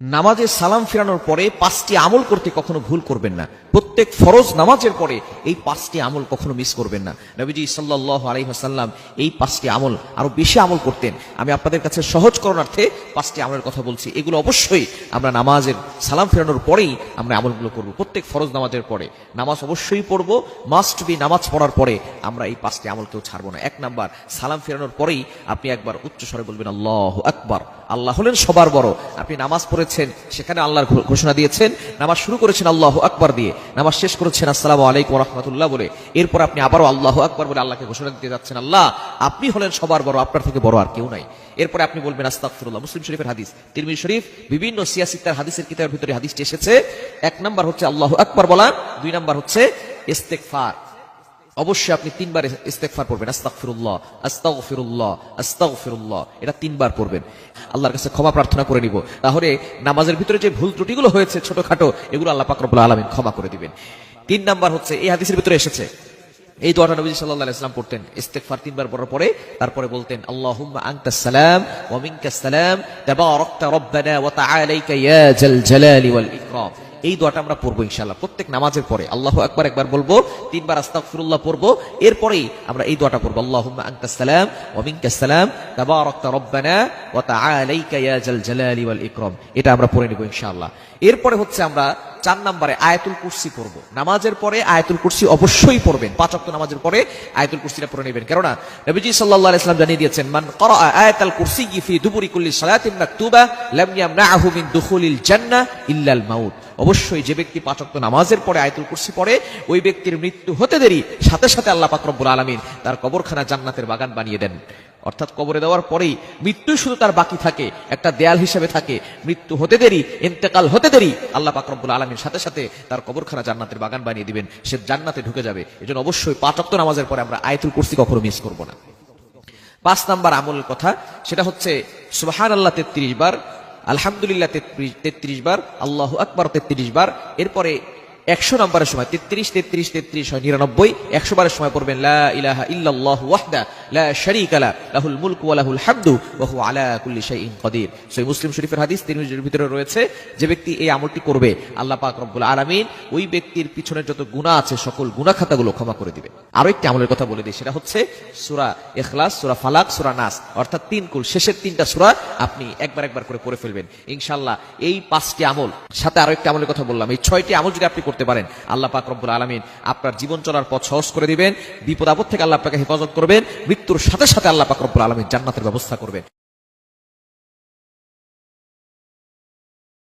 নামাজে সালাম ফেরানোর পরে 5টি আমল করতে কখনো ভুল করবেন না। প্রত্যেক ফরজ নামাজের পরে এই 5টি আমল কখনো মিস করবেন না। নবীজি সাল্লাল্লাহু আলাইহি ওয়াসাল্লাম এই 5টি আমল আরো বেশি আমল করতেন। আমি আপনাদের কাছে সহজ করণার্থে 5টি আমলের কথা বলছি। এগুলো অবশ্যই আমরা নামাজের সালাম ফেরানোর পরেই আমরা আমলগুলো করব। প্রত্যেক ফরজ নামাজের পরে নামাজ অবশ্যই পড়ব, মাস্ট বি। নামাজ পড়ার পরে আমরা এই 5টি আমল কেউ ছাড়বো না। 1 নাম্বার, সালাম ফেরানোর পরেই আপনি একবার উচ্চ স্বরে বলবেন আল্লাহু আকবার। আল্লাহ হলেন সবার বড়। আপনি নামাজ পড়েছেন, সেখানে আল্লাহর ঘোষণা দিয়েছেন, নামাজ শুরু করেছেন আল্লাহু আকবার দিয়ে, নামাজ শেষ করেছেন আসসালামু আলাইকুম ওয়া রাহমাতুল্লাহ বলে, এরপর আপনি আবারও আল্লাহু আকবার বলে আল্লাহকে ঘোষণা দিতে যাচ্ছেন আল্লাহ আপনি হলেন সবার বড়, আপনার থেকে বড় আর কেউ নাই। এরপরে আপনি বলবেন আস্তাগফিরুল্লাহ। মুসলিম শরীফের হাদিস, তিরমিজি শরীফ, বিভিন্ন সিয়াসিত্তার হাদিসের কিতাবের ভিতরে হাদিসটি এসেছে। 1 নাম্বার হচ্ছে আল্লাহু আকবার বলা, 2 নাম্বার হচ্ছে ইস্তেগফার। অবশ্যই আপনি 3 বার ইস্তেগফার পড়বেন, আস্তাগফিরুল্লাহ আস্তাগফিরুল্লাহ আস্তাগফিরুল্লাহ, এটা 3 বার পড়বেন। আল্লাহর কাছে ক্ষমা প্রার্থনা করে নিব। তাহলে নামাজের ভিতরে যে ভুল ত্রুটিগুলো হয়েছে ছোটখাটো, এগুলো আল্লাহ পাক রব্বুল আলামিন ক্ষমা করে দিবেন। 3 নাম্বার হচ্ছে এই হাদিসের ভিতরে এসেছে, এই দোয়াটা নবী সাল্লাল্লাহু আলাইহি ওয়াসাল্লাম পড়তেন। ইস্তেগফার 3 বার পড়ার পরে তারপরে বলতেন আল্লাহুম্মা আনতাস সালাম ওয়া মিনকাস সালাম তাবারাকতা রব্বানা ওয়া তাআলাইকা ইয়া জাল জালালি ওয়াল ইকরাম। এই দোয়াটা আমরা পড়বো ইনশাআল্লাহ প্রত্যেক নামাজের পরে। আল্লাহু আকবার একবার বলবো, 3 বার আস্তাগফিরুল্লাহ পড়বো, এরপরেই আমরা এই দোয়াটা পড়বো আল্লাহুম্মা আনতাস সালাম ওয়া মিনকাস সালাম তাবারাকতা রব্বানা ওয়া তাআলাইকা ইয়া জাল জালালি ওয়াল ইকরাম। এটা আমরা পড়ে নিব ইনশাআল্লাহ। এরপরে হচ্ছে আমরা 4 নম্বরে আয়াতুল কুরসি পড়ব। নামাজের পরে আয়াতুল কুরসি অবশ্যই পড়বেন। 5 ওয়াক্ত নামাজের পরে আয়াতুল কুরসিটা পড়ে নেবেন, কেননা নবীজি সাল্লাল্লাহু আলাইহি ওয়াসাল্লাম জানিয়ে দিয়েছেন মান ক্বারা আয়াতাল কুরসি ফি দুবুরি কুল্লি সালাতিন মাকতুবা লাম ইয়ামনাহু মিন দুখুলিল জান্নাহ ইল্লাল মাউত। অবশ্যই যে ব্যক্তি 5 ওয়াক্ত নামাজের পরে আয়াতুল কুরসি পড়ে, ওই ব্যক্তির মৃত্যু হতে দেরি সাথে সাথে আল্লাহ পাক রব্বুল আলামিন তার কবরখানা জান্নাতের বাগান বানিয়ে দেন। অর্থাৎ কবরে দেওয়ার পরেই মৃত্যু শুধু তার বাকি থাকে, একটা দেয়াল হিসেবে থাকে। মৃত্যু হতে দেরি, ইন্তেকাল হতে দেরি, আল্লাহ পাক রব্বুল আলামিন সাথে সাথে তার কবরখানা জান্নাতের বাগান বানিয়ে দিবেন, সে জান্নাতে ঢুকে যাবে। এজন্য অবশ্যই 5 ওয়াক্ত নামাজের পরে আমরা আয়াতুল কুরসি কখনো মিস করব না। 5 নাম্বার আমলের কথা, সেটা হচ্ছে সুবহানাল্লাহ 33 বার, আলহামদুলিল্লাহ 33 বার, আল্লাহু আকবার 33 বার। এরপরে 100 নম্বরের সময় 33 33 33 হয় 99, 100 বারের সময় পড়বেন লা ইলাহা ইল্লাল্লাহু ওয়াহদা লা শারীকা লা লাহুল মুলকু ওয়া লাহুল হামদু ওয়া হুয়া আলা কুল্লি শাইইন কাদির। সহিহ মুসলিম শরীফের হাদিস, তিরমিজির ভিতরে রয়েছে। যে ব্যক্তি এই আমলটি করবে আল্লাহ পাক রব্বুল আলামিন ওই ব্যক্তির পিছনের যত গুনাহ আছে সকল গুনাহ খাতাগুলো ক্ষমা করে দিবেন। আরো একটি আমলের কথা বলে দিই, সেটা হচ্ছে সূরা ইখলাস, সূরা ফালাক, সূরা নাস, অর্থাৎ 3 কুল শেষের 3টা সূরা আপনি একবার করে পড়ে ফেলবেন ইনশাআল্লাহ। এই 5টি আমল সাথে আরো একটি আমলের কথা বললাম, এই 6টি আমল যদি আপনি করতে পারেন, আল্লাহ পাক রব্বুল আলামিন আপনার জীবন চলার পথ সহজ করে দিবেন, বিপদ আপদ থেকে আল্লাহ আপনাকে হেফাজত করবেন, মৃত্যুর সাথে সাথে আল্লাহ পাক রব্বুল আলামিন জান্নাতের ব্যবস্থা করবেন।